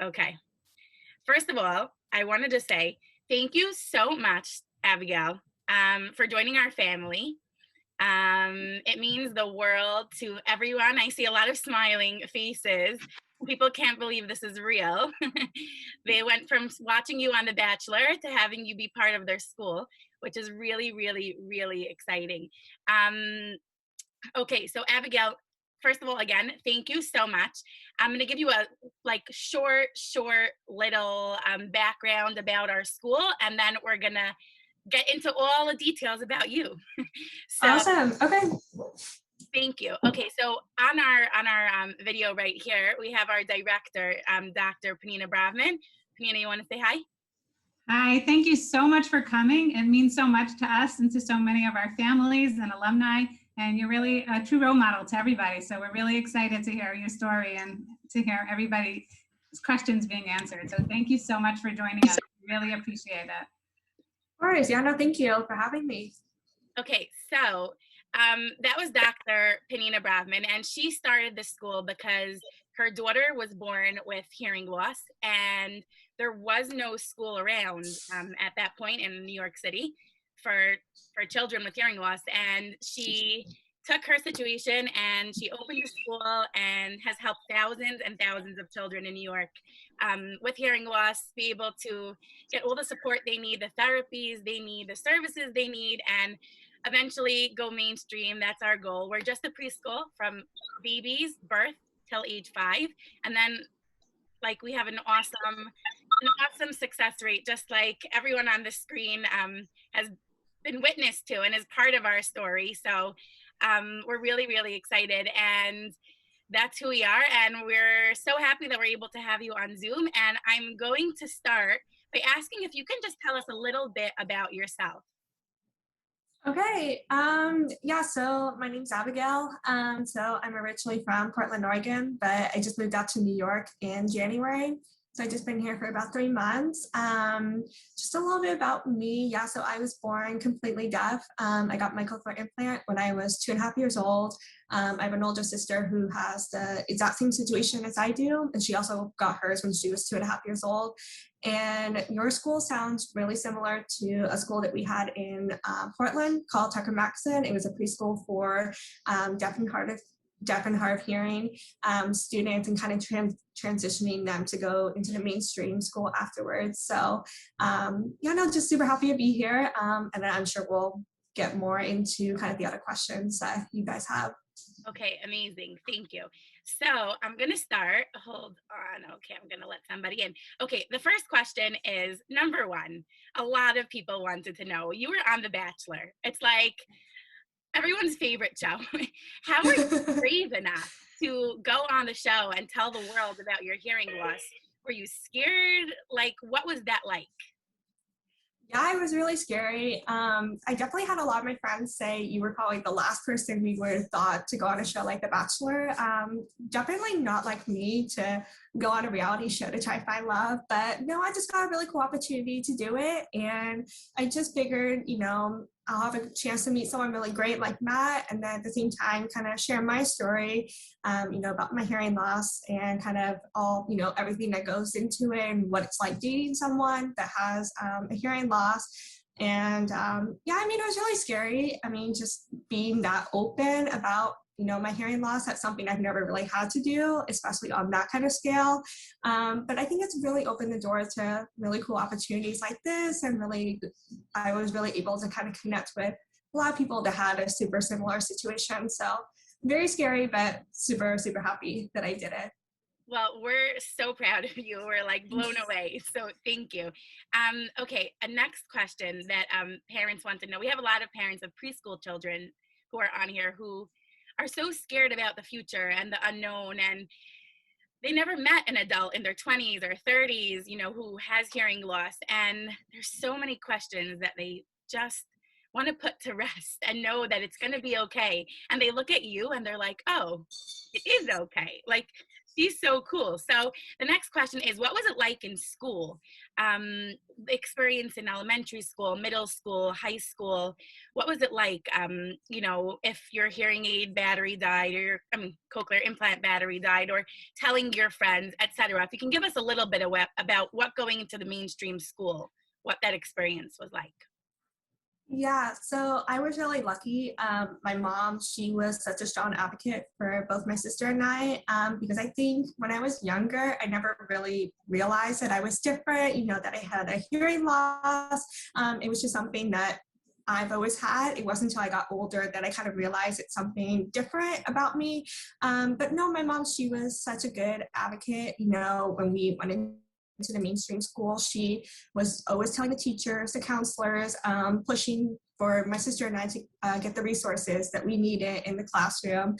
Okay. First of all, I wanted to say thank you so much, Abigail, for joining our family. It means the world to everyone. I see a lot of smiling faces. People can't believe this is real. They went from watching you on The Bachelor to having you be part of their school, which is really, really, really exciting. Um, okay, so Abigail, first of all, again, thank you so much. I'm going to give you a short little background about our school, and then we're going to get into all the details about you. So Awesome. Okay. thank you. Okay, so on our video right here, we have our director, Dr. Panina Bravman. Panina, you want to say hi? Hi, thank you so much for coming. It means so much to us and to so many of our families and alumni, and you're really a true role model to everybody. So we're really excited to hear your story and to hear everybody's questions being answered. So thank you so much for joining us. Really appreciate it. Of course. Yeah, no, thank you for having me. Okay, so that was Dr. Panina Bravman, and she started the school because her daughter was born with hearing loss, and there was no school around at that point in New York City for children with hearing loss. And she took her situation and she opened a school and has helped thousands and thousands of children in New York with hearing loss be able to get all the support they need, the therapies they need, the services they need, and eventually go mainstream. That's our goal. We're just a preschool from babies birth till age 5, and then like we have an awesome success rate, just like everyone on the screen has been witness to and is part of our story. So we're really, really excited, and that's who we are. And we're so happy that we're able to have you on Zoom. And I'm going to start by asking if you can just tell us a little bit about yourself. Okay. Yeah, so my name's Abigail. So I'm originally from Portland, Oregon, but I just moved out to New York in January. So I've just been here for about 3 months. Just a little bit about me. Yeah, so I was born completely deaf. I got my cochlear implant when I was 2.5 years old. I have an older sister who has the exact same situation as I do, and she also got hers when she was 2.5 years old. And your school sounds really similar to a school that we had in Portland called Tucker Maxon. It was a preschool for deaf and hard of hearing students, and kind of transitioning them to go into the mainstream school afterwards. So yeah, no, just super happy to be here. And then I'm sure we'll get more into kind of the other questions that you guys have. Okay, amazing. Thank you. So I'm going to start. Hold on. Okay, I'm going to let somebody in. Okay, the first question is number one. A lot of people wanted to know. You were on The Bachelor. It's like everyone's favorite show. How are you brave enough to go on the show and tell the world about your hearing loss? Were you scared? Like, what was that like? Yeah, it was really scary. I definitely had a lot of my friends say you were probably the last person we would have thought to go on a show like The Bachelor. Definitely not like me to go on a reality show to try to find love, but no, I just got a really cool opportunity to do it. And I just figured, I'll have a chance to meet someone really great like Matt, and then at the same time kind of share my story, about my hearing loss and kind of all, everything that goes into it and what it's like dating someone that has a hearing loss. And yeah, it was really scary. Just being that open about my hearing loss, that's something I've never really had to do, especially on that kind of scale. But I think it's really opened the door to really cool opportunities like this. And really, I was really able to kind of connect with a lot of people that had a super similar situation. So very scary, but super, super happy that I did it. Well, we're so proud of you. We're like blown away. So thank you. Okay, a next question that parents want to know. We have a lot of parents of preschool children who are on here who are so scared about the future and the unknown, and they never met an adult in their 20s or 30s, who has hearing loss. And there's so many questions that they just want to put to rest and know that it's going to be okay. And they look at you and they're like, oh, it is okay. Like, She's so cool. So the next question is, what was it like in school? Experience in elementary school, middle school, high school. What was it like? You know, if your hearing aid battery died, or your, cochlear implant battery died, or telling your friends, etc. If you can give us a little bit about what going into the mainstream school, what that experience was like. Yeah, so I was really lucky. My mom, she was such a strong advocate for both my sister and I, because I think when I was younger, I never really realized that I was different, you know, that I had a hearing loss. It was just something that I've always had. It wasn't until I got older that I kind of realized it's something different about me. But no, my mom, she was such a good advocate. You know, when we went into the mainstream school, she was always telling the teachers, the counselors, pushing for my sister and I to get the resources that we needed in the classroom.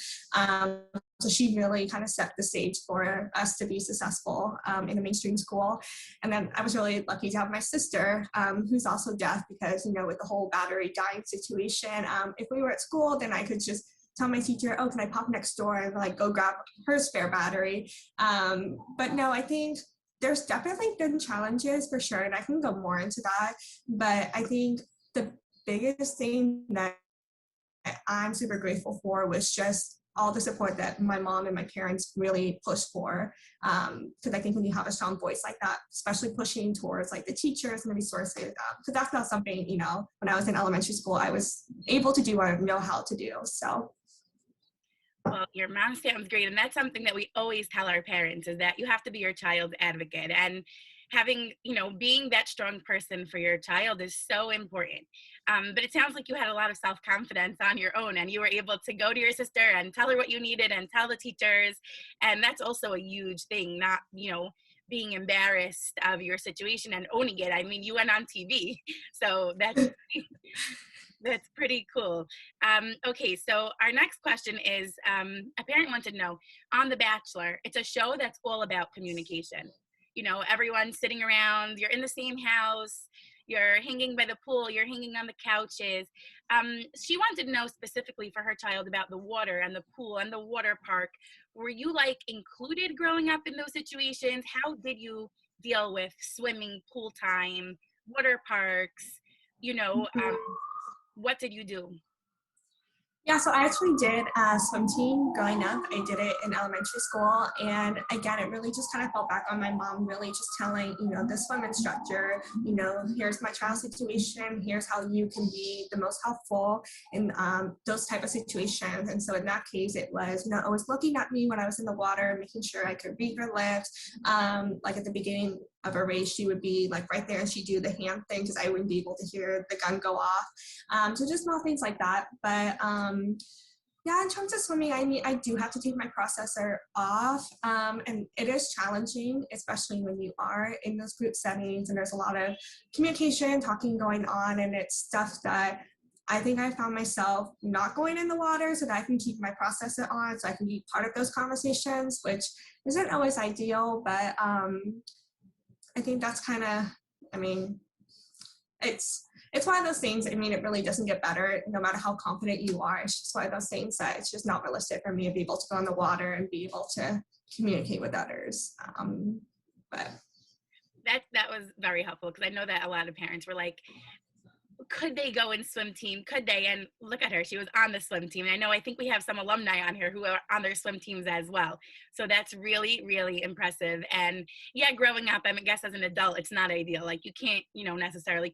So she really kind of set the stage for us to be successful in the mainstream school. And then I was really lucky to have my sister, who's also deaf, because, you know, with the whole battery dying situation, if we were at school, then I could just tell my teacher, oh, can I pop next door and like go grab her spare battery? But no, I think there's definitely been challenges for sure, and I can go more into that. But I think the biggest thing that I'm super grateful for was just all the support that my mom and my parents really pushed for. Because I think when you have a strong voice like that, especially pushing towards like the teachers and the resources, because that's not something, you know, when I was in elementary school, I was able to do or know how to do. So. Well, your mom sounds great. And that's something that we always tell our parents, is that you have to be your child's advocate. And having, you know, being that strong person for your child is so important. But it sounds like you had a lot of self-confidence on your own, and you were able to go to your sister and tell her what you needed and tell the teachers. And that's also a huge thing, not, you know, being embarrassed of your situation and owning it. I mean, you went on TV, so that's pretty cool. Okay, so our next question is, a parent wanted to know, on The Bachelor, it's a show that's all about communication. You know, everyone's sitting around, you're in the same house, you're hanging by the pool, you're hanging on the couches. She wanted to know specifically for her child about the water and the pool and the water park. Were you like included growing up in those situations? How did you deal with swimming, pool time, water parks? You know, what did you do? Yeah, so I actually did a swim team growing up. I did it in elementary school. And again, it really just kind of fell back on my mom, really just telling, you know, the swim instructor, you know, here's my child situation, here's how you can be the most helpful in those type of situations. And so in that case, it was, you know, always looking at me when I was in the water, making sure I could read her lips. Like at the beginning of a race, she would be like right there and she'd do the hand thing because I wouldn't be able to hear the gun go off. So just small things like that. But yeah, in terms of swimming, I mean, I do have to take my processor off, and it is challenging, especially when you are in those group settings and there's a lot of communication, talking going on, and it's stuff that I think I found myself not going in the water so that I can keep my processor on so I can be part of those conversations, which isn't always ideal, but I think that's kind of, I mean, it's one of those things. I mean, it really doesn't get better no matter how confident you are. It's just one of those things that it's just not realistic for me to be able to go in the water and be able to communicate with others. But that was very helpful, because I know that a lot of parents were like, could they go and swim team? Could they? And look at her, she was on the swim team. And I think we have some alumni on here who are on their swim teams as well. So that's really, really impressive. And yeah, growing up, I guess as an adult, it's not ideal. Like you can't, you know, necessarily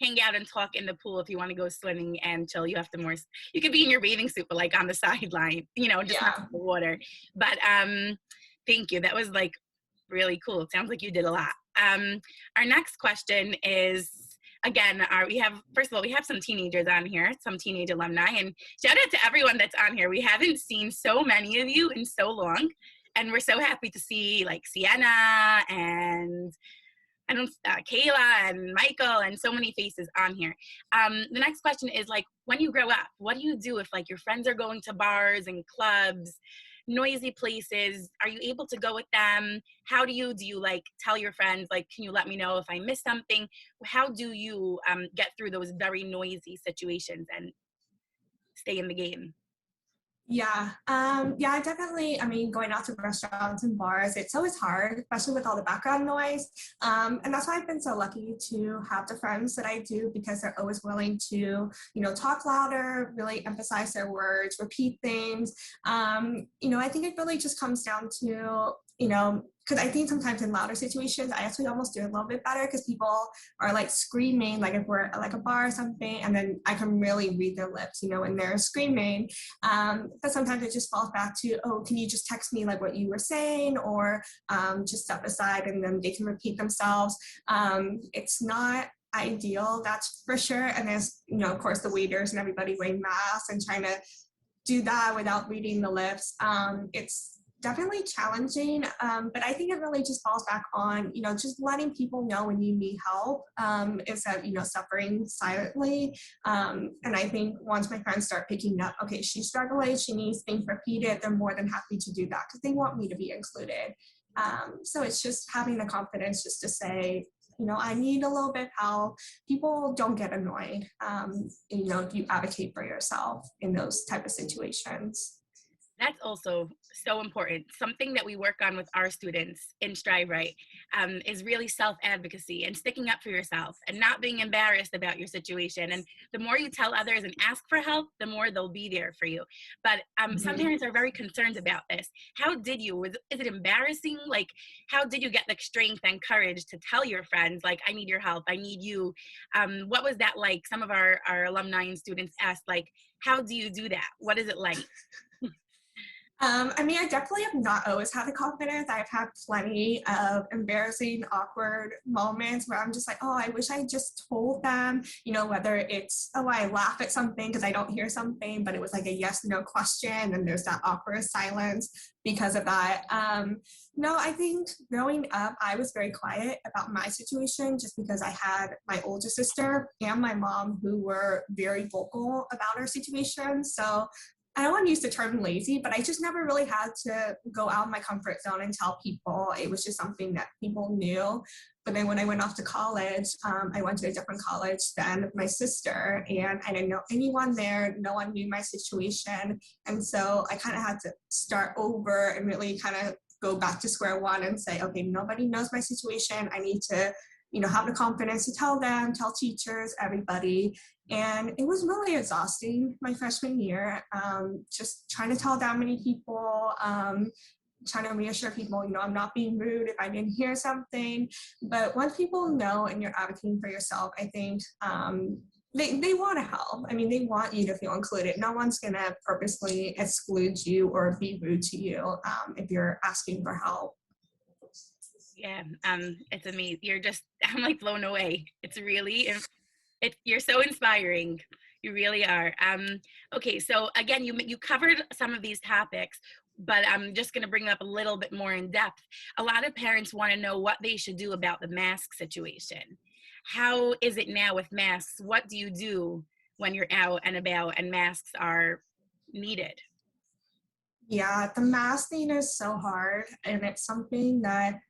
hang out and talk in the pool. If you want to go swimming and chill, you have to you could be in your bathing suit, but like on the sideline, you know, just not in the water. But thank you. That was like really cool. It sounds like you did a lot. Our next question is, again, first of all, we have some teenagers on here, some teenage alumni, and shout out to everyone that's on here. We haven't seen so many of you in so long, and we're so happy to see like Sienna and Kayla and Michael and so many faces on here. The next question is, like, when you grow up, what do you do if like your friends are going to bars and clubs, noisy places? Are you able to go with them? How do you like tell your friends, like, can you let me know if I missed something? How do you get through those very noisy situations and stay in the game? Yeah, I definitely, I mean, going out to restaurants and bars, it's always hard, especially with all the background noise. And that's why I've been so lucky to have the friends that I do because they're always willing to, talk louder, really emphasize their words, repeat things. I think it really just comes down to, because I think sometimes in louder situations, I actually almost do a little bit better because people are like screaming, like if we're at like a bar or something, and then I can really read their lips, when they're screaming. But sometimes it just falls back to, oh, can you just text me like what you were saying, or just step aside and then they can repeat themselves. It's not ideal, that's for sure. And there's, of course, the waiters and everybody wearing masks and trying to do that without reading the lips. It's definitely challenging, but I think it really just falls back on, just letting people know when you need help, instead of, suffering silently. And I think once my friends start picking up, okay, she's struggling, she needs things repeated, they're more than happy to do that because they want me to be included. So it's just having the confidence just to say, I need a little bit of help. People don't get annoyed, if you advocate for yourself in those type of situations. That's also so important. Something that we work on with our students in Strivright is really self-advocacy and sticking up for yourself and not being embarrassed about your situation. And the more you tell others and ask for help, the more they'll be there for you. But some parents are very concerned about this. How did you? Is it embarrassing? Like, how did you get the strength and courage to tell your friends, like, I need your help, I need you? What was that like? Some of our alumni and students asked, like, how do you do that? What is it like? I mean, I definitely have not always had the confidence. I've had plenty of embarrassing, awkward moments where I'm just like, oh, I wish I just told them, whether it's, oh, I laugh at something because I don't hear something, but it was like a yes, no question. And there's that awkward silence because of that. No, I think growing up, I was very quiet about my situation just because I had my older sister and my mom who were very vocal about our situation. So I don't want to use the term lazy, but I just never really had to go out of my comfort zone and tell people. It was just something that people knew. But then when I went off to college, I went to a different college than my sister, and I didn't know anyone there. No one knew my situation. And so I kind of had to start over and really kind of go back to square one and say, okay, nobody knows my situation. I need to, have the confidence to tell them, tell teachers, everybody. And it was really exhausting my freshman year, just trying to tell that many people, trying to reassure people, I'm not being rude if I didn't hear something. But once people know and you're advocating for yourself, I think they want to help. I mean, they want you to feel included. No one's going to purposely exclude you or be rude to you if you're asking for help. Yeah, it's amazing. I'm like blown away. You're so inspiring. You really are. Okay, so again, you covered some of these topics, but I'm just going to bring up a little bit more in depth. A lot of parents want to know what they should do about the mask situation. How is it now with masks? What do you do when you're out and about and masks are needed? Yeah, the mask thing is so hard, and it's something that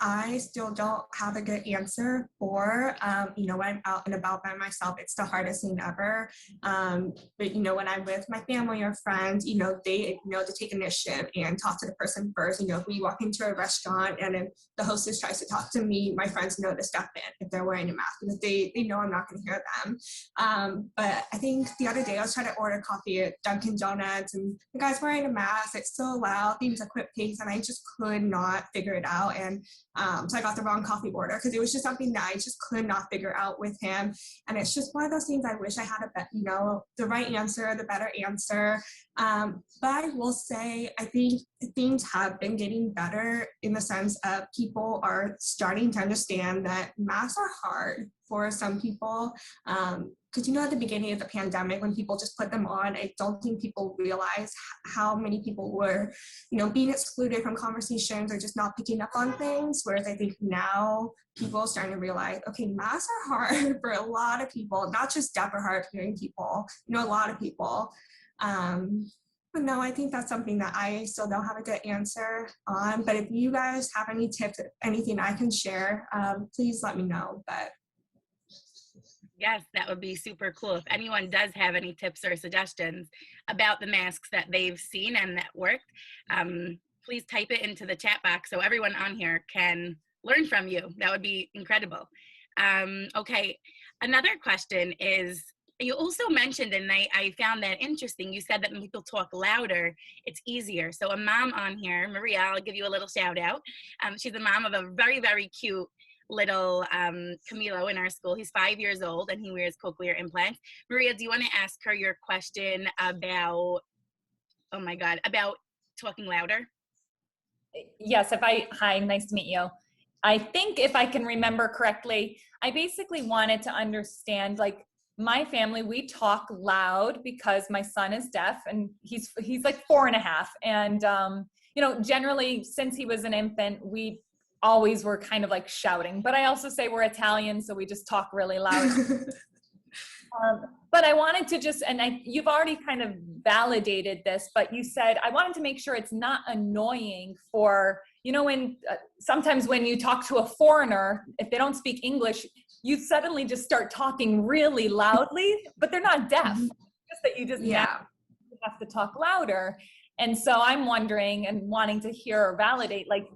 I still don't have a good answer for. When I'm out and about by myself, it's the hardest thing ever. But when I'm with my family or friends, they know to take initiative and talk to the person first. If we walk into a restaurant and if the hostess tries to talk to me, my friends know to step in if they're wearing a mask because they know I'm not going to hear them. But I think the other day I was trying to order coffee at Dunkin' Donuts and the guy's wearing a mask. It's so loud, things are quick pace, and I just could not figure it out. And so I got the wrong coffee order because it was just something that I just could not figure out with him. And it's just one of those things I wish I had the right answer, the better answer. But I will say, I think things have been getting better in the sense of people are starting to understand that masks are hard for some people. Because at the beginning of the pandemic, when people just put them on, I don't think people realized how many people were, being excluded from conversations or just not picking up on things. Whereas I think now people are starting to realize, okay, masks are hard for a lot of people, not just deaf or hard of hearing people, a lot of people. But no, I think that's something that I still don't have a good answer on. But if you guys have any tips, anything I can share, please let me know. But Yes, that would be super cool. If anyone does have any tips or suggestions about the masks that they've seen and that worked, please type it into the chat box so everyone on here can learn from you. That would be incredible. Okay, another question is, you also mentioned, and I found that interesting, you said that when people talk louder, it's easier. So a mom on here, Maria, I'll give you a little shout out. She's a mom of a very, very cute little Camilo in our school. He's 5 years old and he wears cochlear implants. Maria, do you want to ask her your question about, oh my God, about talking louder? Yes, hi, nice to meet you. I think if I can remember correctly, I basically wanted to understand, like, my family, we talk loud because my son is deaf and he's like 4.5. And, you know, generally since he was an infant, we always were kind of like shouting, but I also say we're Italian, so we just talk really loud. But I wanted to just, and you've already kind of validated this, but you said, I wanted to make sure it's not annoying for, you know, when sometimes when you talk to a foreigner, if they don't speak English, you suddenly just start talking really loudly, but they're not deaf. It's just that you just have to talk louder. And so I'm wondering and wanting to hear or validate, like,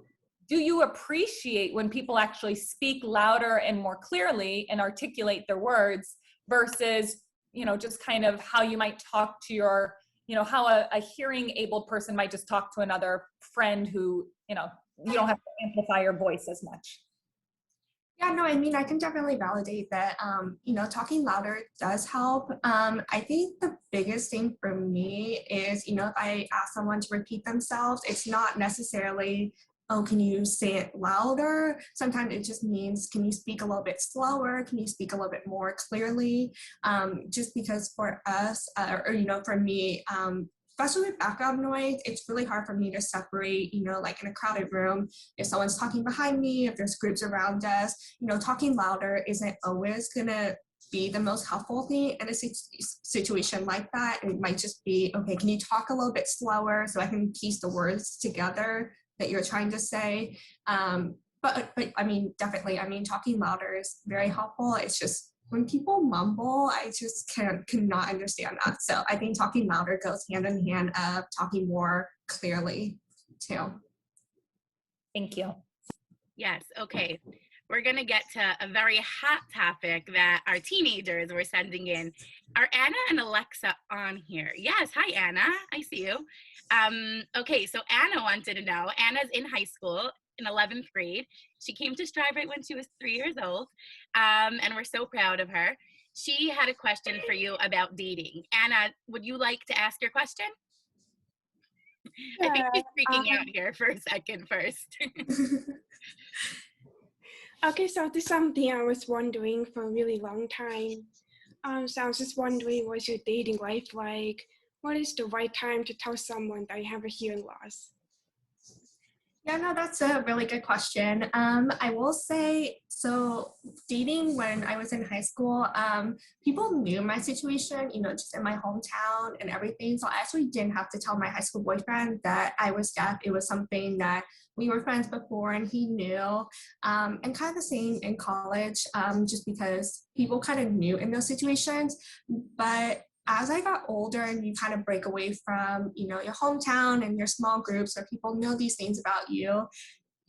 do you appreciate when people actually speak louder and more clearly and articulate their words versus, you know, just kind of how you might talk to your, you know, how a hearing abled person might just talk to another friend who, you know, you don't have to amplify your voice as much? Yeah, no, I mean, I can definitely validate that, you know, talking louder does help. I think the biggest thing for me is, you know, if I ask someone to repeat themselves, it's not necessarily, oh, can you say it louder? Sometimes it just means, can you speak a little bit slower? Can you speak a little bit more clearly? Just because for us, or, you know, for me, especially with background noise, it's really hard for me to separate, you know, like in a crowded room, if someone's talking behind me, if there's groups around us, you know, talking louder isn't always gonna be the most helpful thing in a situation like that. It might just be, okay, can you talk a little bit slower so I can piece the words together that you're trying to say? But I mean, definitely, I mean, talking louder is very helpful. It's just, when people mumble, I just cannot understand that. So I think talking louder goes hand in hand of talking more clearly too. Thank you. Yes, okay. We're gonna get to a very hot topic that our teenagers were sending in. Are Anna and Alexa on here? Yes, hi Anna, I see you. Okay, so Anna wanted to know, Anna's in high school in 11th grade. She came to Strivright when she was 3 years old, and we're so proud of her. She had a question for you about dating. Anna, would you like to ask your question? I think she's freaking out here for a second first. Okay, so this is something I was wondering for a really long time. So I was just wondering, what's your dating life like? What is the right time to tell someone that you have a hearing loss? Yeah, no, that's a really good question. I will say, so dating when I was in high school, people knew my situation, you know, just in my hometown and everything. So I actually didn't have to tell my high school boyfriend that I was deaf. It was something that we were friends before and he knew. And kind of the same in college, just because people kind of knew in those situations. But as I got older and you kind of break away from, you know, your hometown and your small groups where people know these things about you,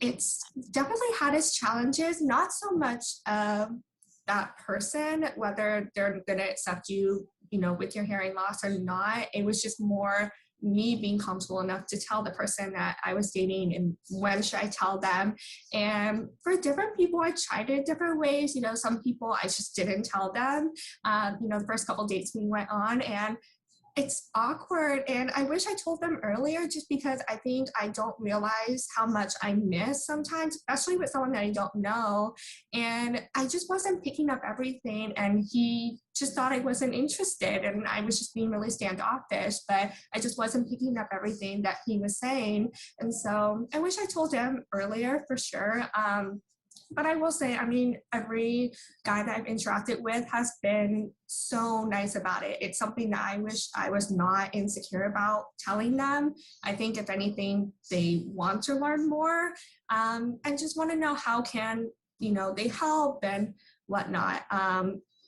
it's definitely had its challenges, not so much of that person, whether they're going to accept you, you know, with your hearing loss or not. It was just more me being comfortable enough to tell the person that I was dating and when should I tell them. And for different people, I tried it different ways. You know, some people I just didn't tell them. You know, the first couple dates we went on, and it's awkward. And I wish I told them earlier, just because I think I don't realize how much I miss sometimes, especially with someone that I don't know. And I just wasn't picking up everything. And he just thought I wasn't interested. And I was just being really standoffish, but I just wasn't picking up everything that he was saying. And so I wish I told him earlier for sure. But I will say, I mean, every guy that I've interacted with has been so nice about it. It's something that I wish I was not insecure about telling them. I think if anything, they want to learn more and just want to know how can, you know, they help and whatnot.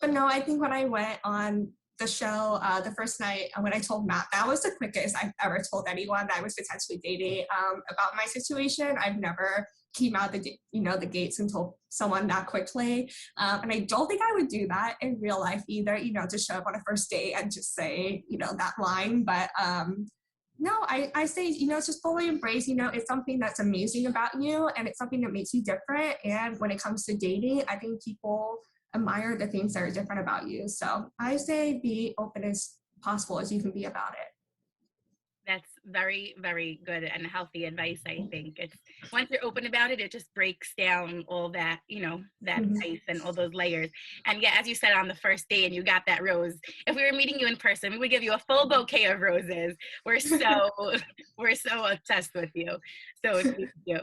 But no, I think when I went on the show the first night, when I told Matt, that was the quickest I've ever told anyone that I was potentially dating about my situation. I've never came out the gates and told someone that quickly. And I don't think I would do that in real life either, to show up on a first date and just say, that line. But no, I say, just fully embrace, it's something that's amazing about you and it's something that makes you different. And when it comes to dating, I think people admire the things that are different about you. So I say be open as possible as you can be about it. That's very, very good and healthy advice, I think. It's once you're open about it, it just breaks down all that, that ice and all those layers. And yeah, as you said on the first day and you got that rose, if we were meeting you in person, we would give you a full bouquet of roses. We're so obsessed with you. So thank you.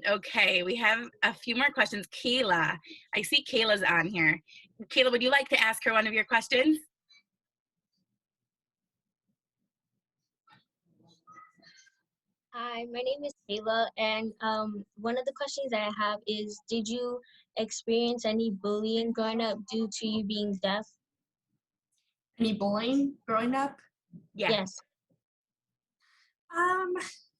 Okay, we have a few more questions. Kayla, I see Kayla's on here. Kayla, would you like to ask her one of your questions? Hi, my name is Kayla, and one of the questions that I have is, did you experience any bullying growing up due to you being deaf? Any bullying growing up? Yeah. Yes.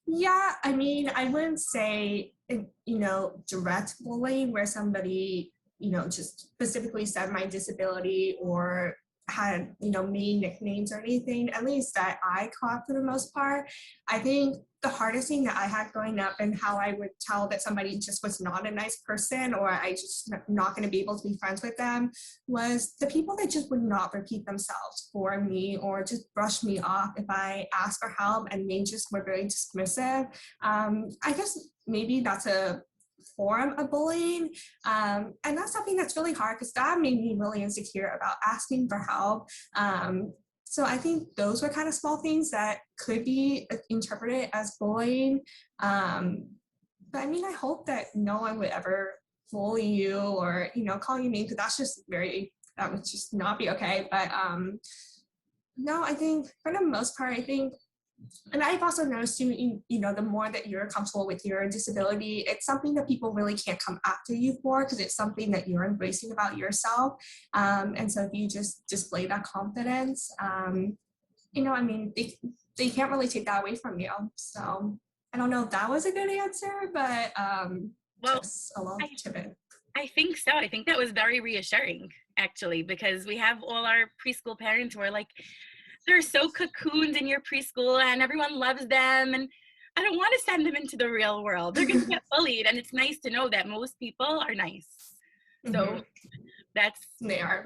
Yeah, I mean, I wouldn't say, direct bullying where somebody, just specifically said my disability or had, mean nicknames or anything, at least that I caught for the most part. I think the hardest thing that I had growing up and how I would tell that somebody just was not a nice person or I just not going to be able to be friends with them was the people that just would not repeat themselves for me or just brush me off if I asked for help and they just were very dismissive. I guess maybe that's a form of bullying. And that's something that's really hard because that made me really insecure about asking for help. So I think those were kind of small things that could be interpreted as bullying. But I mean, I hope that no one would ever bully you or, call you mean, because that would just not be okay. But no, I think for the most part, and I've also noticed too, the more that you're comfortable with your disability, it's something that people really can't come after you for because it's something that you're embracing about yourself. And so if you just display that confidence, they can't really take that away from you. So I don't know if that was a good answer, but well, just a little tidbit. I think so. I think that was very reassuring, actually, because we have all our preschool parents who are like, they're so cocooned in your preschool and everyone loves them. And I don't want to send them into the real world. They're going to get bullied. And it's nice to know that most people are nice. So they are.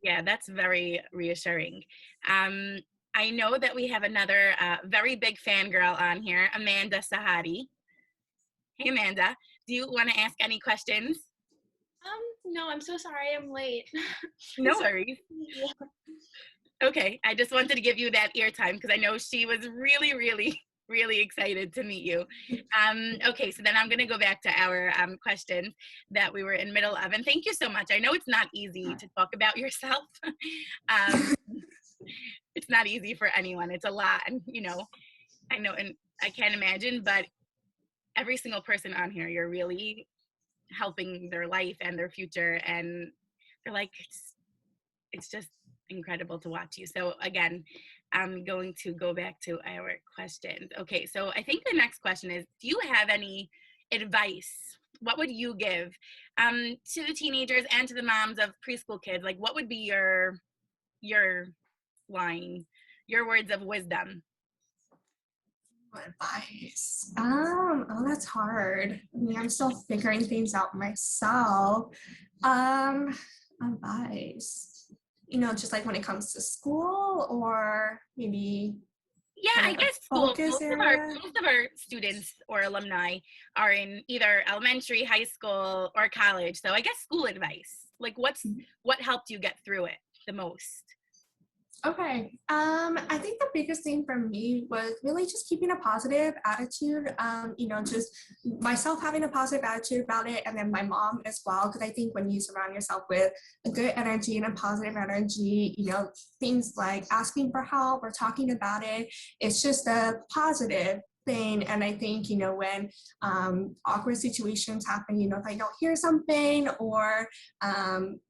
Yeah, that's very reassuring. I know that we have another very big fangirl on here, Amanda Sahadi. Hey, Amanda, do you want to ask any questions? No, I'm so sorry I'm late. No worries. Yeah. Okay, I just wanted to give you that airtime because I know she was really, really, really excited to meet you. Okay, so then I'm going to go back to our questions that we were in middle of. And thank you so much. I know it's not easy to talk about yourself. It's not easy for anyone. It's a lot. And, I know, and I can't imagine, but every single person on here, you're really helping their life and their future. And they're like, it's just incredible to watch you. So again, I'm going to go back to our questions. Okay, so I think the next question is, do you have any advice? What would you give to the teenagers and to the moms of preschool kids? Like, what would be your line, your words of wisdom? Advice. That's hard. I mean, I'm still figuring things out myself. Advice. Just like when it comes to school or maybe. Yeah, I guess school. Most of our students or alumni are in either elementary, high school, or college. So I guess school advice. Like, what helped you get through it the most? Okay. I think the biggest thing for me was really just keeping a positive attitude, just myself having a positive attitude about it, and then my mom as well, because I think when you surround yourself with a good energy and a positive energy, things like asking for help or talking about it, it's just a positive thing. And I think, when awkward situations happen, if I don't hear something, or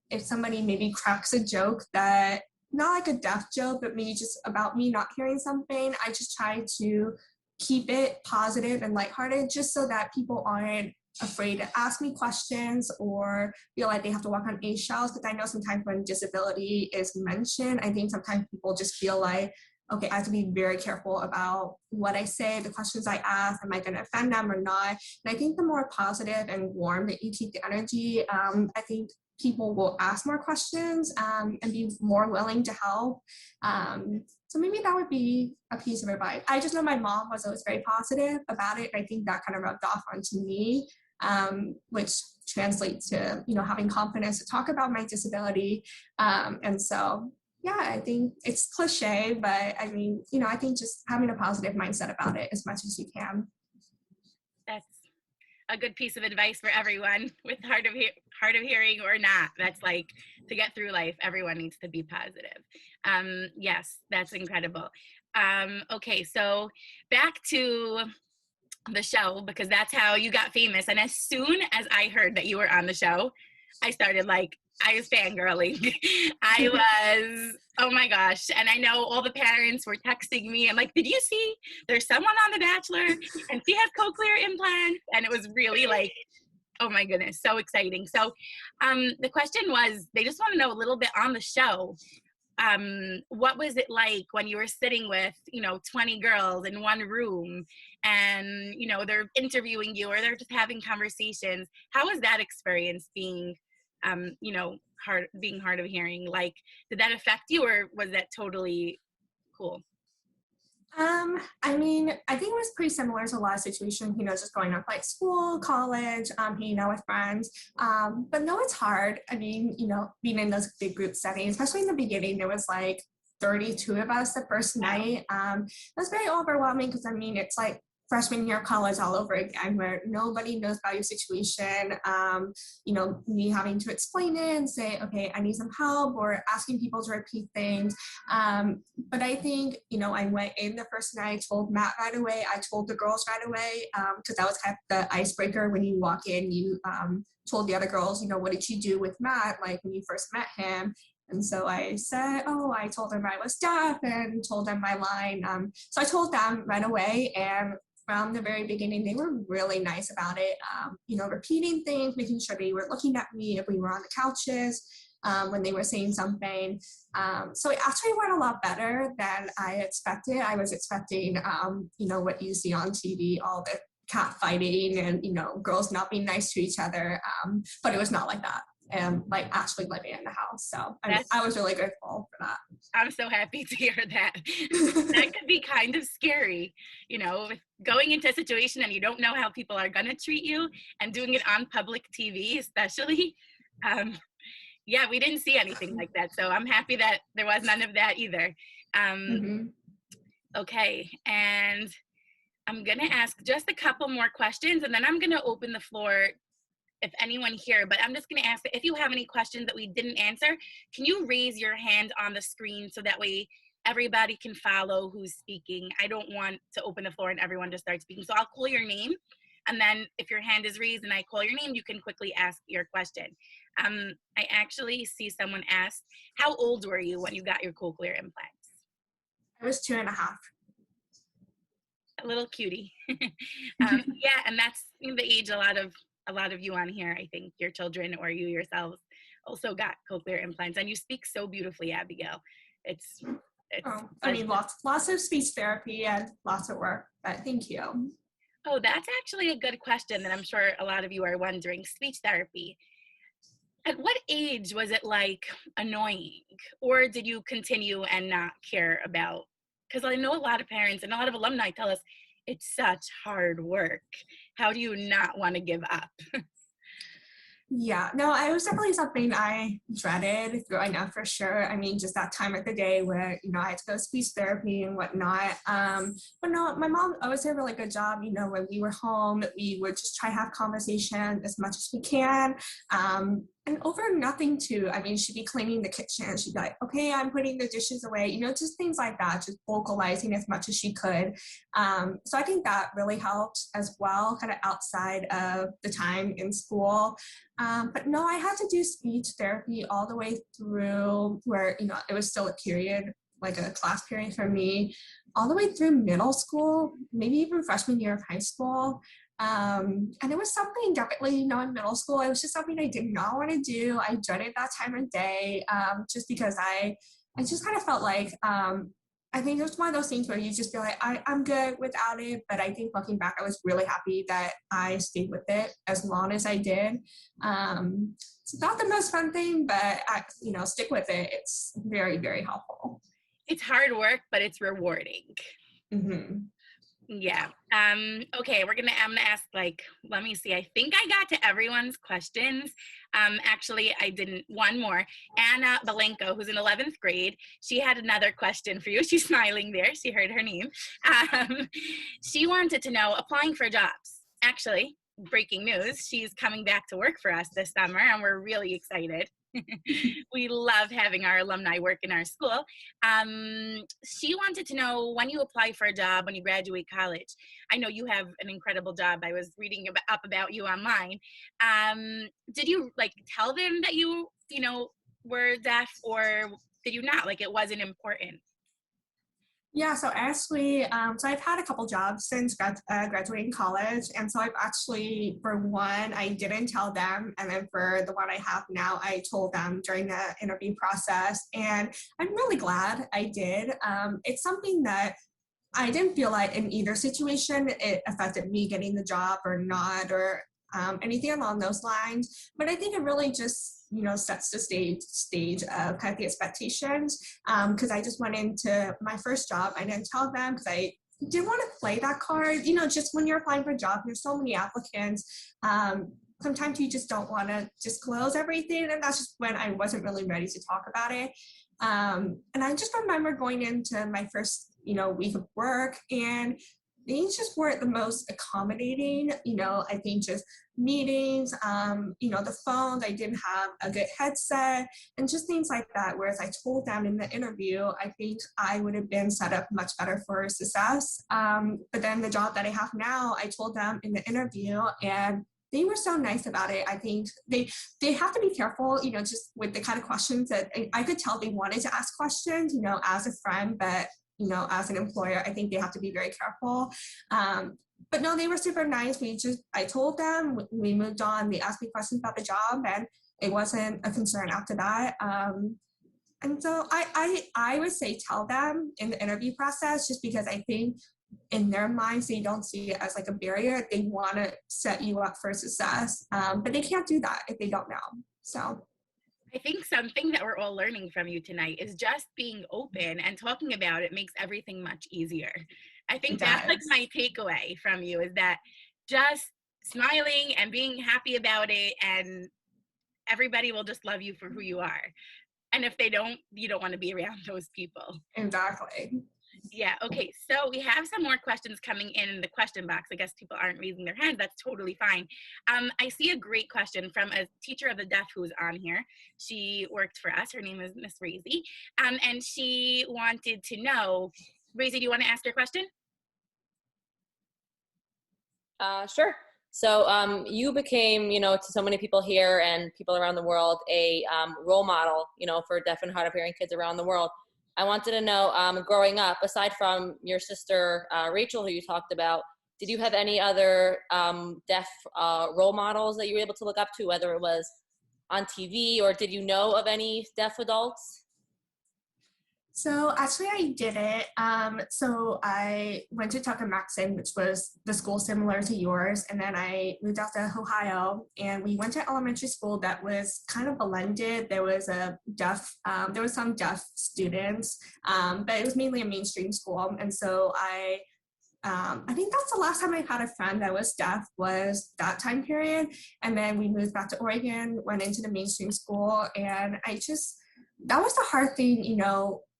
if somebody maybe cracks a joke that, not like a deaf joke, but maybe just about me not hearing something, I just try to keep it positive and lighthearted, just so that people aren't afraid to ask me questions or feel like they have to walk on eggshells. Because I know sometimes when disability is mentioned, I think sometimes people just feel like, okay, I have to be very careful about what I say, the questions I ask, am I going to offend them or not? And I think the more positive and warm that you keep the energy, I think people will ask more questions and be more willing to help. So maybe that would be a piece of advice. I just know my mom was always very positive about it. I think that kind of rubbed off onto me, which translates to, having confidence to talk about my disability. And so, yeah, I think it's cliche, but I mean, I think just having a positive mindset about it as much as you can. That's a good piece of advice for everyone with hard of hearing or not. That's like, to get through life, everyone needs to be positive. Yes, that's incredible. Okay, so back to the show, because that's how you got famous. And as soon as I heard that you were on the show, I was fangirling. I was, oh my gosh. And I know all the parents were texting me. I'm like, did you see there's someone on The Bachelor and she has cochlear implants? And it was really like, oh my goodness, so exciting. So the question was, they just want to know a little bit on the show. What was it like when you were sitting with, 20 girls in one room and, they're interviewing you or they're just having conversations? How was that experience being, hard of hearing? Like, did that affect you, or was that totally cool? I mean, I think it was pretty similar to a lot of situations, just going up like school, college, hanging out with friends. But no, it's hard. I mean, being in those big group settings, especially in the beginning, there was like 32 of us the first night. It was very overwhelming because, I mean, it's like freshman year of college all over again, where nobody knows about your situation. Me having to explain it and say, okay, I need some help, or asking people to repeat things. But I think, I went in the first night, I told Matt right away, I told the girls right away, because that was kind of the icebreaker. When you walk in, you told the other girls, what did you do with Matt, like when you first met him? And so I said, I told them I was deaf and told them my line. So I told them right away, and from the very beginning, they were really nice about it, repeating things, making sure they were looking at me if we were on the couches, when they were saying something. So it actually went a lot better than I expected. I was expecting, what you see on TV, all the cat fighting and, girls not being nice to each other. But it was not like that. And like actually living in the house. So I was really grateful for that. I'm so happy to hear that. That could be kind of scary, going into a situation and you don't know how people are going to treat you, and doing it on public TV, especially. Yeah, we didn't see anything like that. So I'm happy that there was none of that either. Okay, and I'm going to ask just a couple more questions, and then I'm going to open the floor if anyone here, but I'm just going to ask that if you have any questions that we didn't answer, can you raise your hand on the screen so that way everybody can follow who's speaking? I don't want to open the floor and everyone just starts speaking. So I'll call your name, and then if your hand is raised and I call your name, you can quickly ask your question. I actually see someone asked, how old were you when you got your cochlear implants? I was 2.5. A little cutie. Yeah, and that's the age a lot of you on here, I think your children or you yourselves also got cochlear implants, and you speak so beautifully, Abigail. It's I mean, lots of speech therapy and lots of work, but thank you. Oh, that's actually a good question that I'm sure a lot of you are wondering. Speech therapy. At what age was it like annoying, or did you continue and not care about? Because I know a lot of parents and a lot of alumni tell us it's such hard work. How do you not want to give up? Yeah, no, it was definitely something I dreaded growing up for sure. I mean, just that time of the day where, I had to go to speech therapy and whatnot. But no, my mom always did a really good job. When we were home, we would just try to have conversation as much as we can. And over nothing too. I mean, she'd be cleaning the kitchen. She'd be like, okay, I'm putting the dishes away, just things like that, just vocalizing as much as she could. So I think that really helped as well, kind of outside of the time in school. But no, I had to do speech therapy all the way through where, it was still a period, like a class period for me, all the way through middle school, maybe even freshman year of high school. And it was something definitely, in middle school, it was just something I did not want to do. I dreaded that time of day, just because I just kind of felt like, I think it was one of those things where you just feel like, I'm good without it. But I think looking back, I was really happy that I stayed with it as long as I did. It's not the most fun thing, but stick with it. It's very, very helpful. It's hard work, but it's rewarding. Mm-hmm. Yeah. Okay, I'm gonna ask, let me see. I think I got to everyone's questions. Actually, I didn't. One more. Anna Balenko, who's in 11th grade, she had another question for you. She's smiling there. She heard her name. She wanted to know, applying for jobs. Actually, breaking news, she's coming back to work for us this summer, and we're really excited. We love having our alumni work in our school. She wanted to know, when you apply for a job, when you graduate college, I know you have an incredible job. I was reading up about you online. Did you tell them that you were deaf, or did you not? It wasn't important? Yeah, so actually, so I've had a couple jobs since graduating college. And so I've actually, for one, I didn't tell them. And then for the one I have now, I told them during the interview process. And I'm really glad I did. It's something that I didn't feel like in either situation it affected me getting the job or not, or anything along those lines. But I think it really just sets the stage of kind of the expectations, because I just went into my first job. I didn't tell them because I didn't want to play that card. Just when you're applying for a job, there's so many applicants. Sometimes you just don't want to disclose everything, and that's just when I wasn't really ready to talk about it. And I just remember going into my first week of work, and things just weren't the most accommodating. I think just meetings, the phones, I didn't have a good headset, and just things like that. Whereas I told them in the interview, I think I would have been set up much better for success. But then the job that I have now, I told them in the interview, and they were so nice about it. I think they have to be careful, just with the kind of questions that I could tell they wanted to ask questions, as a friend, but as an employer, I think they have to be very careful. But no, they were super nice. I told them, we moved on. They asked me questions about the job, and it wasn't a concern after that. And so I would say tell them in the interview process, just because I think in their minds, they don't see it as a barrier. They want to set you up for success, but they can't do that if they don't know. So I think something that we're all learning from you tonight is just being open and talking about it makes everything much easier. I think that's my takeaway from you, is that just smiling and being happy about it, and everybody will just love you for who you are. And if they don't, you don't want to be around those people. Exactly. Yeah, okay, so we have some more questions coming in the question box. I guess people aren't raising their hands. That's totally fine. I see a great question from a teacher of the deaf who's on here. She worked for us. Her name is Miss Razy. And she wanted to know, Razy, do you want to ask your question? Sure. So you became, to so many people here and people around the world, a role model, for deaf and hard of hearing kids around the world. I wanted to know, growing up, aside from your sister, Rachel, who you talked about, did you have any other deaf role models that you were able to look up to, whether it was on TV, or did you know of any deaf adults? So actually I did it. So I went to Tucker Maxon, which was the school similar to yours. And then I moved out to Ohio, and we went to elementary school that was kind of blended. There was there was some deaf students, but it was mainly a mainstream school. And so I think that's the last time I had a friend that was deaf, was that time period. And then we moved back to Oregon, went into the mainstream school, and that was the hard thing,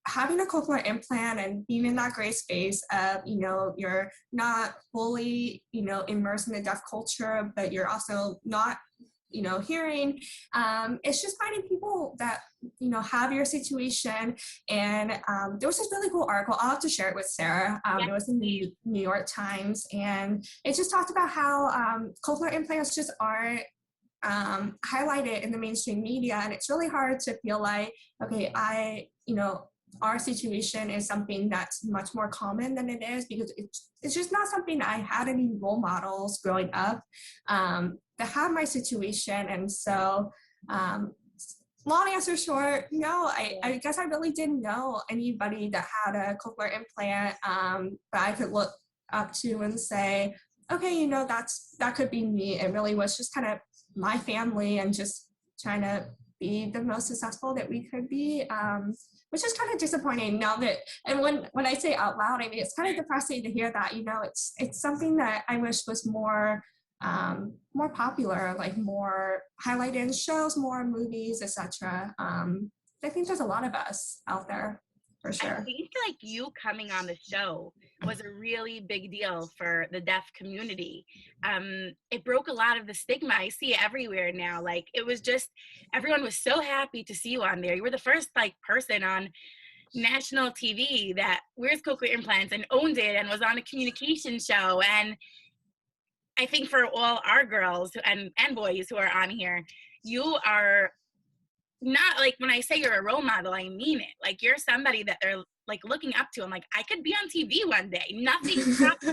having a cochlear implant and being in that gray space of, you're not fully, immersed in the deaf culture, but you're also not hearing. It's just finding people that, have your situation. And there was this really cool article. I'll have to share it with Sarah. It was in the New York Times, and it just talked about how cochlear implants just aren't highlighted in the mainstream media. And it's really hard to feel like, okay, our situation is something that's much more common than it is, because it's just not something that I had any role models growing up that had my situation. And so long answer short, no, I guess I really didn't know anybody that had a cochlear implant that I could look up to and say, okay, that could be me. It really was just kind of my family and just trying to be the most successful that we could be, which is kind of disappointing now that, and when I say out loud, I mean, it's kind of depressing to hear that, it's something that I wish was more popular, like more highlighted in shows, more movies, etc. I think there's a lot of us out there, for sure. I think like you coming on the show was a really big deal for the deaf community. It broke a lot of the stigma. I see it everywhere now. Like, it was just, everyone was so happy to see you on there. You were the first person on national TV that wears cochlear implants and owned it and was on a communication show. And I think for all our girls and boys who are on here, you are not, like, when I say you're a role model, I mean it. Like, you're somebody that they're like looking up to. I'm like, I could be on TV one day. Nothing stops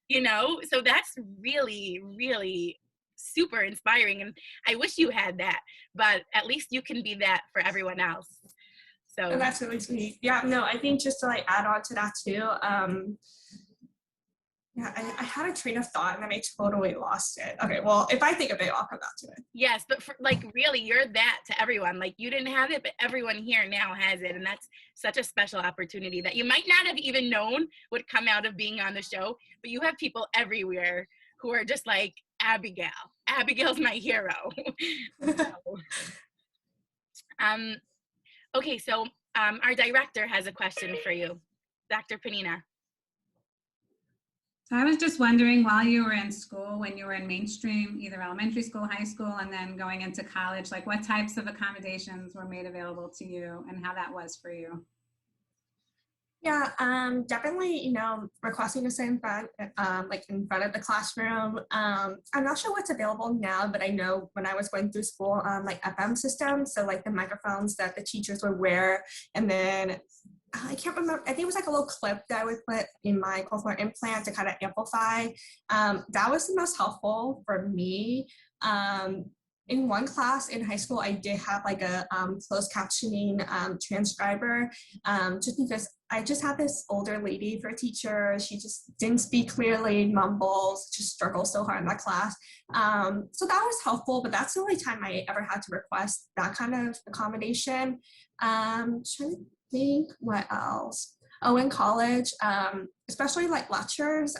me. So that's really, really super inspiring. And I wish you had that, but at least you can be that for everyone else. So that's really sweet. Yeah, no, I think just to add on to that too, I had a train of thought and then I totally lost it. Okay, well, if I think of it, I'll come back to it. Yes, but really, you're that to everyone. Like, you didn't have it, but everyone here now has it. And that's such a special opportunity that you might not have even known would come out of being on the show. But you have people everywhere who are just like, Abigail. Abigail's my hero. Okay, so our director has a question for you, Dr. Panina. So I was just wondering, while you were in school, when you were in mainstream, either elementary school, high school, and then going into college, like what types of accommodations were made available to you and how that was for you? Yeah, definitely, requesting to sit in front, in front of the classroom. I'm not sure what's available now, but I know when I was going through school, FM systems, so the microphones that the teachers would wear, and then I can't remember, I think it was a little clip that I would put in my cochlear implant to kind of amplify. That was the most helpful for me. In one class in high school, I did have a closed captioning transcriber, just because I just had this older lady for a teacher. She just didn't speak clearly, mumbles, just struggled so hard in that class. So that was helpful, but that's the only time I ever had to request that kind of accommodation. Trying to think what else. Oh, in college, especially lectures,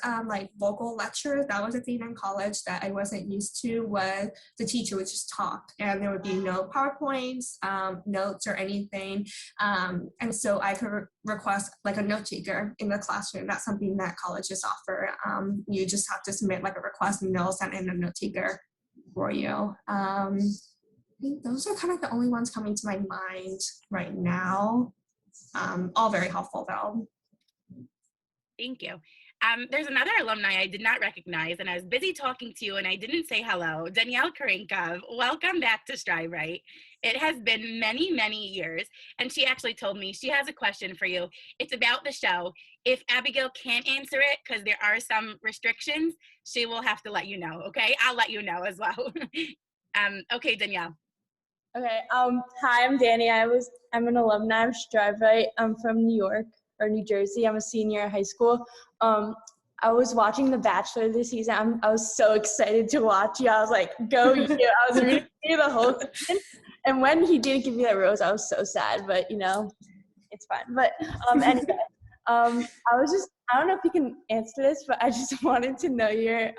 vocal lectures, that was a thing in college that I wasn't used to, was the teacher would just talk and there would be no PowerPoints, notes or anything. And so I could request a note taker in the classroom. That's something that colleges offer. You just have to submit a request and they'll send in a note taker for you. I think those are kind of the only ones coming to my mind right now. All very helpful though. Thank you. There's another alumni I did not recognize, and I was busy talking to you and I didn't say hello. Danielle Karinkov, welcome back to Strivright. It has been many, many years, and she actually told me she has a question for you. It's about the show. If Abigail can't answer it, because there are some restrictions, she will have to let you know, okay? I'll let you know as well. Okay, Danielle. Okay, hi, I'm Danny. I'm an alumni of Strivright. I'm from New York or New Jersey. I'm a senior in high school. I was watching The Bachelor this season. I was so excited to watch you. I was like, go you. I was reading the whole season. And when he didn't give me that rose, I was so sad, but it's fine. But anyway, I don't know if you can answer this, but I just wanted to know your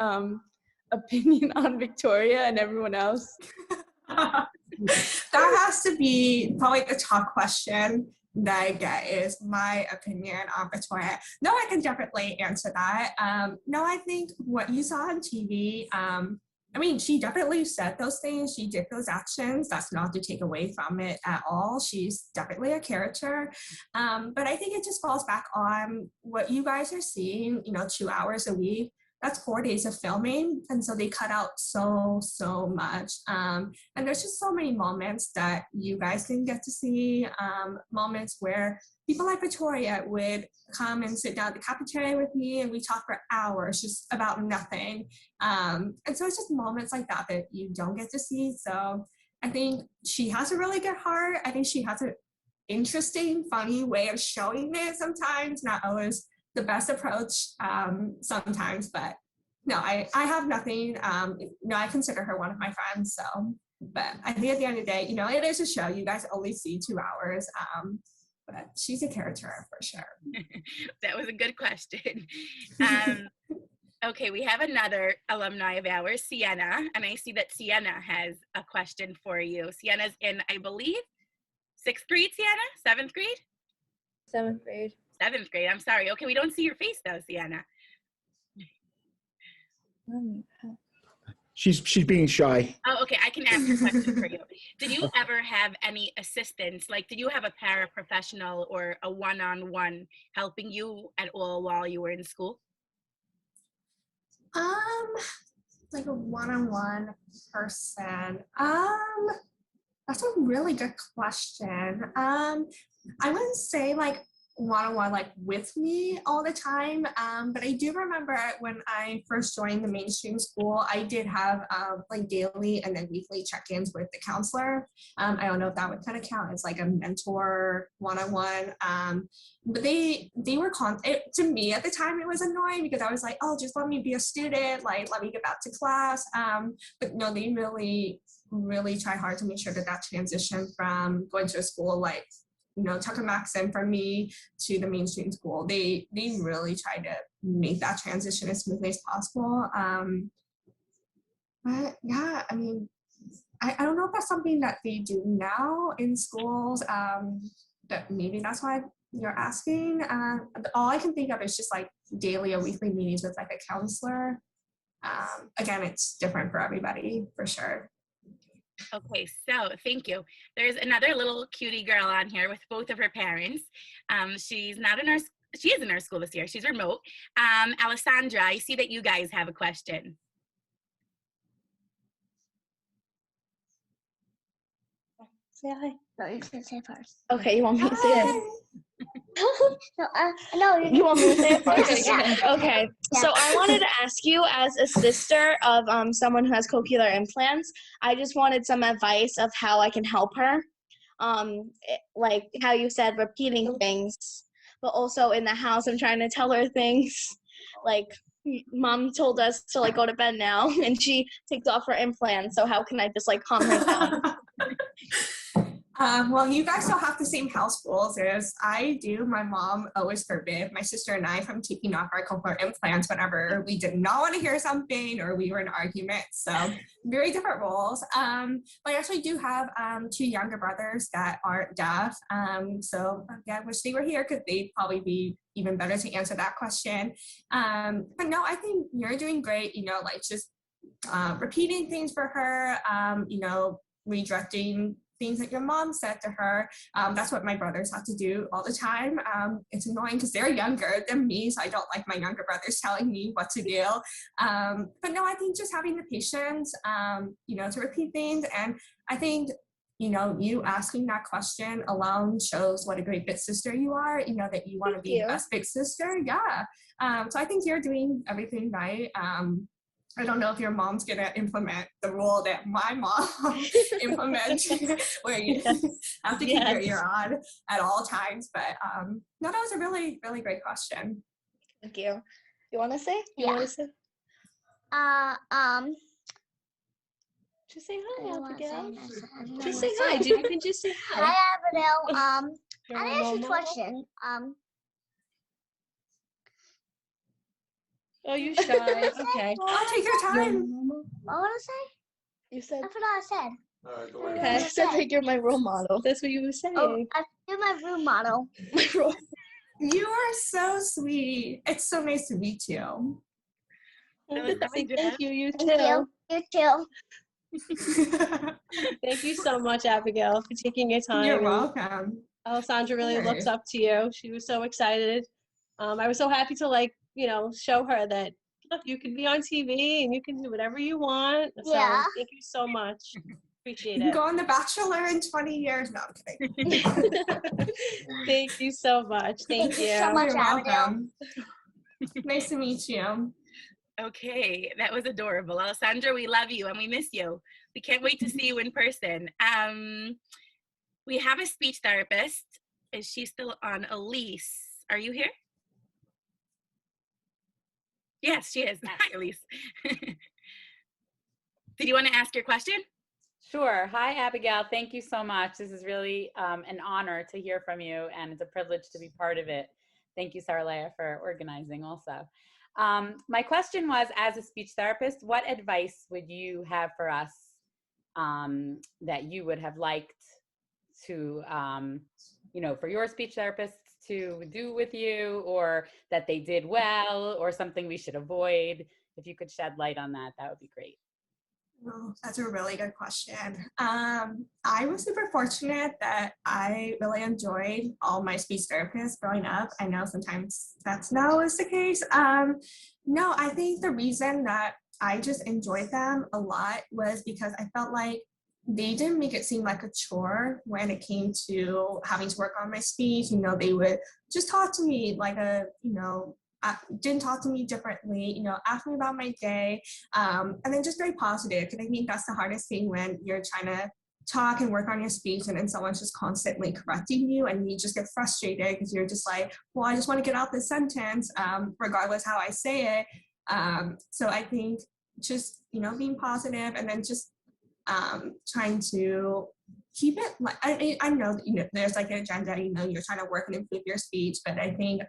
opinion on Victoria and everyone else. That has to be probably the top question that I get, is my opinion on Victoria. No, I can definitely answer that. No, I think what you saw on TV, I mean, she definitely said those things. She did those actions. That's not to take away from it at all. She's definitely a character. But I think it just falls back on what you guys are seeing, 2 hours a week. That's 4 days of filming. And so they cut out so much. And there's just so many moments that you guys didn't get to see, moments where people like Victoria would come and sit down at the cafeteria with me and we talk for hours just about nothing. And so it's just moments like that that you don't get to see. So I think she has a really good heart. I think she has an interesting, funny way of showing it sometimes, not always the best approach sometimes, but no, I have nothing. I consider her one of my friends. So, but I think at the end of the day, it is a show. You guys only see 2 hours. But she's a character for sure. That was a good question. Okay, we have another alumni of ours, Sienna, and I see that Sienna has a question for you. Sienna's in, I believe, 6th grade, Sienna? 7th grade? 7th grade. 7th grade, I'm sorry. Okay, we don't see your face though, Sienna. She's being shy. Oh, okay, I can ask a question for you. Did you ever have any assistance? Like, did you have a paraprofessional or a one-on-one helping you at all while you were in school? Like a one-on-one person. That's a really good question. I wouldn't say like one-on-one like with me all the time, but I do remember when I first joined the mainstream school, I did have like daily and then weekly check-ins with the counselor. I don't know if that would kind of count as like a mentor one-on-one, but they were to me at the time it was annoying because I was like, oh, just let me be a student, like let me get back to class, but no, they really try hard to make sure that transition from going to a school like Tucker Maxim from me to the mainstream school, they really try to make that transition as smoothly as possible. But yeah, I mean, I don't know if that's something that they do now in schools, that maybe that's why you're asking. All I can think of is just like daily or weekly meetings with like a counselor. Again, it's different for everybody for sure. Okay, so thank you. There's another little cutie girl on here with both of her parents. She is in our school this year. She's remote. Alessandra, I see that you guys have a question. Say hi. No, you can say first. Okay, you want me to say it? No, You want me to say it first? Yeah. Okay, so I wanted to ask you, as a sister of someone who has cochlear implants, I just wanted some advice of how I can help her. Like how you said, repeating things, but also in the house, I'm trying to tell her things. Like, Mom told us to like go to bed now, and she takes off her implant. So how can I just like calm her down? Well, you guys don't have the same house rules as I do. My mom always forbid my sister and I from taking off our cochlear implants whenever we did not want to hear something or we were in an argument. So very different rules. But I actually do have 2 younger brothers that aren't deaf. So yeah, I wish they were here because they'd probably be even better to answer that question. But no, I think you're doing great. Like just repeating things for her, redirecting things that your mom said to her. That's what my brothers have to do all the time. It's annoying because they're younger than me, so I don't like my younger brothers telling me what to do. But no, I think just having the patience, to repeat things. And I think, you asking that question alone shows what a great big sister you are, that you want to be the best big sister. Yeah. So I think you're doing everything right. I don't know if your mom's gonna implement the rule that my mom implemented, where you have to keep your ear on at all times. But no, that was a really, really great question. Thank you. You want to say? Yeah. Just say hi, Abigail. Just Just say hi. You can just say hi. Hi, Abigail. I asked you a question. Oh, you shy. Okay. Oh, take your time. What want to say? You said. I forgot I said. Okay. I said like you're my role model. That's what you were saying. Oh, you're my role model. My role. You are so sweet. It's so nice to meet you. Thank you. You too. Thank you. You too. Thank you so much, Abigail, for taking your time. You're welcome. Alessandra really looks up to you. She was so excited. I was so happy to show her that look, you can be on TV and you can do whatever you want. Yeah. So thank you so much. Appreciate You can it. go on The Bachelor in 20 years. No, I'm kidding. Thank you so much. Thank you. so much, You're Abigail. welcome. Nice to meet you. Okay, that was adorable. Alessandra, we love you and we miss you. We can't wait to see you in person. We have a speech therapist. Is she still on? Elise, are you here? Yes, she is. Hi, Elise. Did you want to ask your question? Sure. Hi, Abigail. Thank you so much. This is really an honor to hear from you, and it's a privilege to be part of it. Thank you, Saralea, for organizing also. My question was, as a speech therapist, what advice would you have for us that you would have liked to, for your speech therapist to do with you, or that they did well, or something we should avoid? If you could shed light on that, that would be great. Oh, that's a really good question. I was super fortunate that I really enjoyed all my speech therapists growing up. I know sometimes that's not always the case. No, I think the reason that I just enjoyed them a lot was because I felt like they didn't make it seem like a chore when it came to having to work on my speech. They would just talk to me like didn't talk to me differently, ask me about my day, and then just very positive. And I think that's the hardest thing when you're trying to talk and work on your speech and then someone's just constantly correcting you and you just get frustrated because you're just like, well, I just want to get out this sentence, regardless how I say it. So I think just, being positive and then just trying to keep it like, I know that, there's like an agenda, you're trying to work and improve your speech, but I think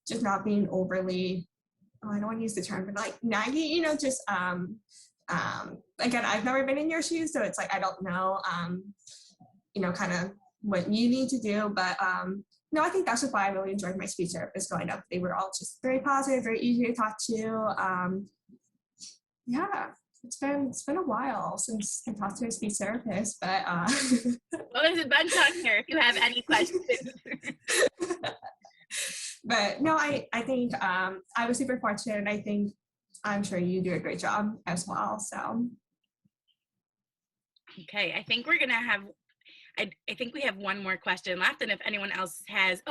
just not being overly, I don't want to use the term, but like naggy, just, again, I've never been in your shoes, so it's like, I don't know, kind of what you need to do, but no, I think that's just why I really enjoyed my speech therapists growing up. They were all just very positive, very easy to talk to. Yeah, it's been a while since I talked to a speech therapist, but well, there's a bunch on here if you have any questions. But no, I think I was super fortunate, and I'm sure you do a great job as well. So okay, I think we're gonna have. I think we have one more question left, and if anyone else has,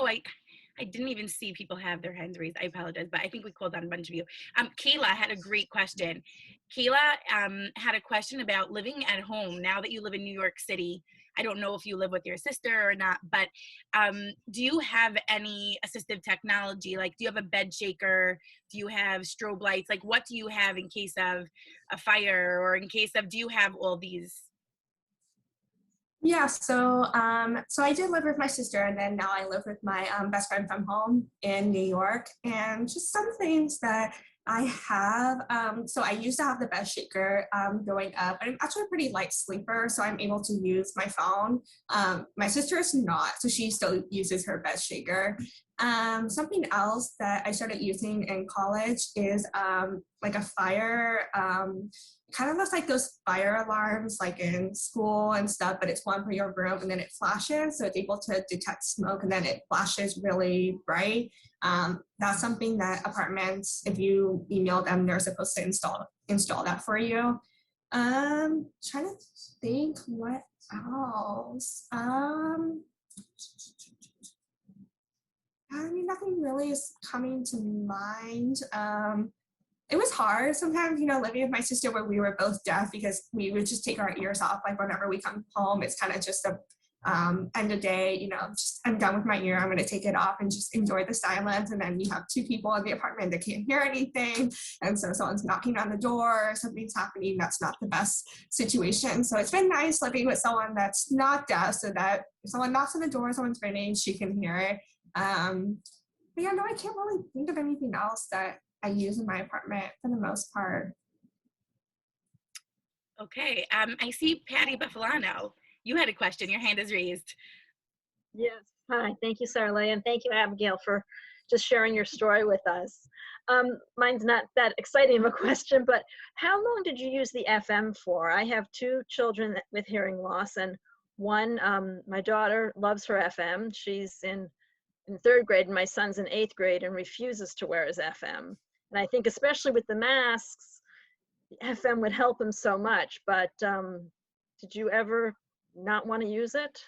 I didn't even see people have their hands raised. I apologize, but I think we called on a bunch of you. Kayla had a great question. Kayla had a question about living at home now that you live in New York City. I don't know if you live with your sister or not, but do you have any assistive technology? Like, do you have a bed shaker? Do you have strobe lights? Like, what do you have in case of a fire, or in case of, do you have all these? Yeah, so I did live with my sister, and then now I live with my best friend from home in New York. And just some things that I have, so I used to have the bed shaker growing up. I'm actually a pretty light sleeper, so I'm able to use my phone. My sister is not, so she still uses her bed shaker. Something else that I started using in college is like a fire, kind of looks like those fire alarms like in school and stuff, but it's one for your room, and then it flashes, so it's able to detect smoke, and then it flashes really bright. That's something that apartments, if you email them, they're supposed to install that for you. Trying to think what else. Nothing really is coming to mind. It was hard sometimes, living with my sister when we were both deaf, because we would just take our ears off. Like whenever we come home, it's kind of just a end of day, just I'm done with my ear, I'm going to take it off and just enjoy the silence. And then you have two people in the apartment that can't hear anything. And so someone's knocking on the door, something's happening, that's not the best situation. So it's been nice living with someone that's not deaf, so that if someone knocks on the door, someone's ringing, she can hear it. But yeah, no, I can't really think of anything else that I use in my apartment for the most part. Okay, I see Patty Buffalano. You had a question, your hand is raised. Yes, hi, thank you, Saralea, and thank you, Abigail, for just sharing your story with us. Mine's not that exciting of a question, but how long did you use the FM for? I have 2 children with hearing loss, and one, my daughter loves her FM. She's in 3rd grade, and my son's in 8th grade and refuses to wear his FM. And I think especially with the masks, the FM would help him so much, but did you ever not want to use it?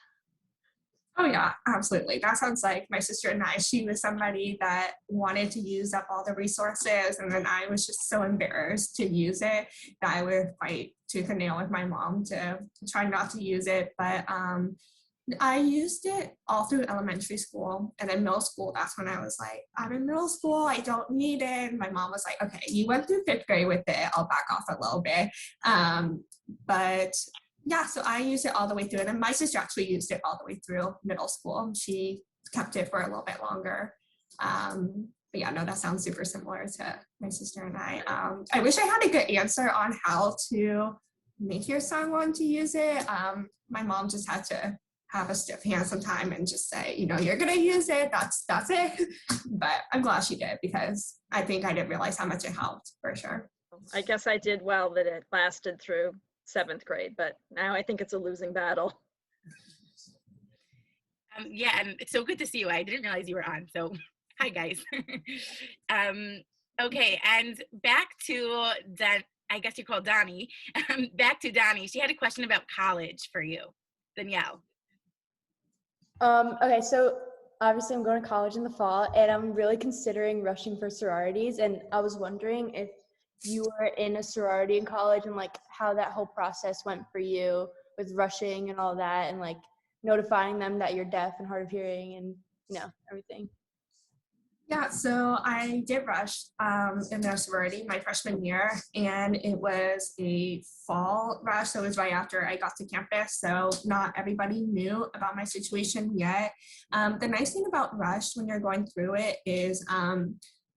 Oh yeah, absolutely. That sounds like my sister and I. She was somebody that wanted to use up all the resources, and then I was just so embarrassed to use it that I would fight tooth and nail with my mom to try not to use it. But I used it all through elementary school, and in middle school, that's when I was like, I'm in middle school, I don't need it. And my mom was like, okay, you went through 5th grade with it, I'll back off a little bit. But yeah, so I used it all the way through, and then my sister actually used it all the way through middle school. She kept it for a little bit longer. But yeah, no, that sounds super similar to my sister and I. I wish I had a good answer on how to make your son want to use it. My mom just had to have a stiff hand sometime and just say, you know, you're gonna use it, that's it. But I'm glad she did, because I think I didn't realize how much it helped, for sure. I guess I did well that it lasted through 7th grade, but now I think it's a losing battle. Yeah, and it's so good to see you. I didn't realize you were on, so hi guys. Okay, and back to that, I guess you call Donnie. Back to Donnie. She had a question about college for you, Danielle. Okay, so obviously I'm going to college in the fall, and I'm really considering rushing for sororities, and I was wondering if you were in a sorority in college and like how that whole process went for you with rushing and all that, and like notifying them that you're deaf and hard of hearing and, you know, everything. Yeah, so I did rush in their sorority my freshman year, and it was a fall rush, so it was right after I got to campus, so not everybody knew about my situation yet. The nice thing about rush when you're going through it is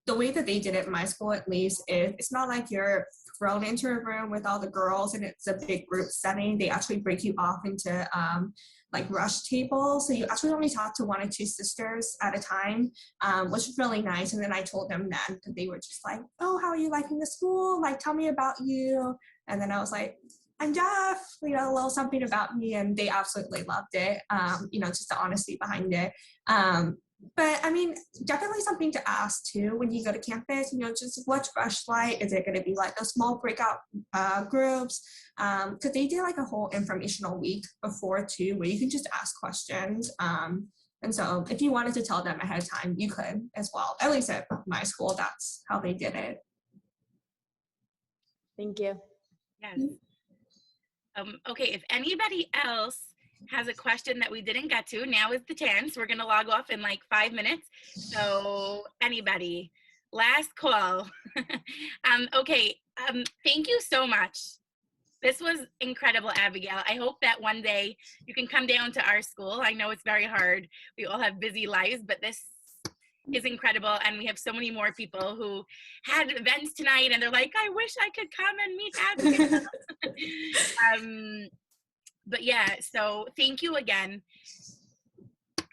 the way that they did it in my school, at least, is it's not like you're thrown into a room with all the girls and it's a big group setting. They actually break you off into like rush tables. So you actually only talk to 1 or 2 sisters at a time, which is really nice. And then I told them that, and they were just like, oh, how are you liking the school? Like, tell me about you. And then I was like, I'm deaf, you know, a little something about me. And they absolutely loved it, you know, just the honesty behind it. But I mean, definitely something to ask too when you go to campus, you know, just what's rush like? Is it going to be like a small breakout groups? Because they did like a whole informational week before too, where you can just ask questions. And so if you wanted to tell them ahead of time, you could as well. At least at my school, that's how they did it. Thank you. Yes. Okay, if anybody else has a question that we didn't get to, now is the chance. We're gonna log off in like 5 minutes. So anybody, last call. Okay, thank you so much. This was incredible, Abigail. I hope that one day you can come down to our school. I know it's very hard. We all have busy lives, but this is incredible. And we have so many more people who had events tonight and they're like, I wish I could come and meet Abigail. But yeah, so thank you again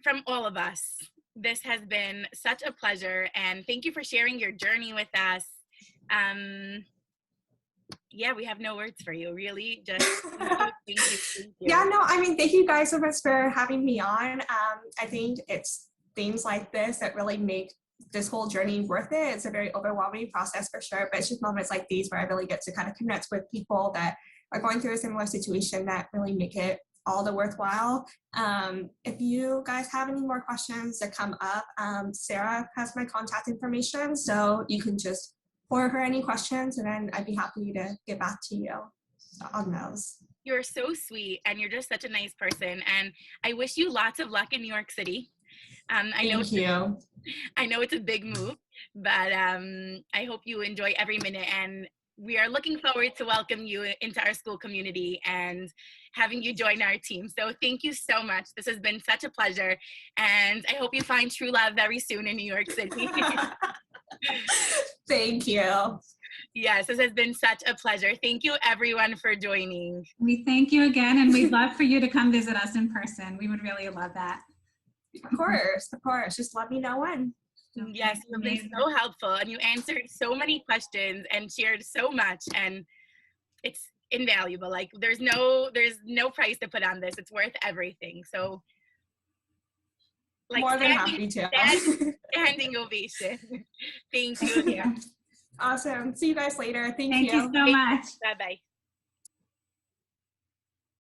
from all of us. This has been such a pleasure, and thank you for sharing your journey with us. Yeah, we have no words for you, really. Just thank you. Yeah, no, I mean, thank you guys so much for having me on. I think it's things like this that really make this whole journey worth it. It's a very overwhelming process for sure, but it's just moments like these where I really get to kind of connect with people that are going through a similar situation that really make it all the worthwhile. If you guys have any more questions that come up, Sarah has my contact information, so you can just forward her any questions and then I'd be happy to get back to you on those. You're so sweet and you're just such a nice person, and I wish you lots of luck in New York City. I know it's a big move, but I hope you enjoy every minute, and we are looking forward to welcome you into our school community and having you join our team. So thank you so much. This has been such a pleasure, and I hope you find true love very soon in New York City. Thank you. Yes, this has been such a pleasure. Thank you everyone for joining. We thank you again, and we'd love for you to come visit us in person. We would really love that. Of course. Just let me know when. Yes, you've been so helpful, and you answered so many questions and shared so much, and it's invaluable. Like there's no price to put on this. It's worth everything. So like more than happy to. Standing ovation. Thank you. Thank you. Awesome. See you guys later. Thank you. Thank you so much. Bye-bye.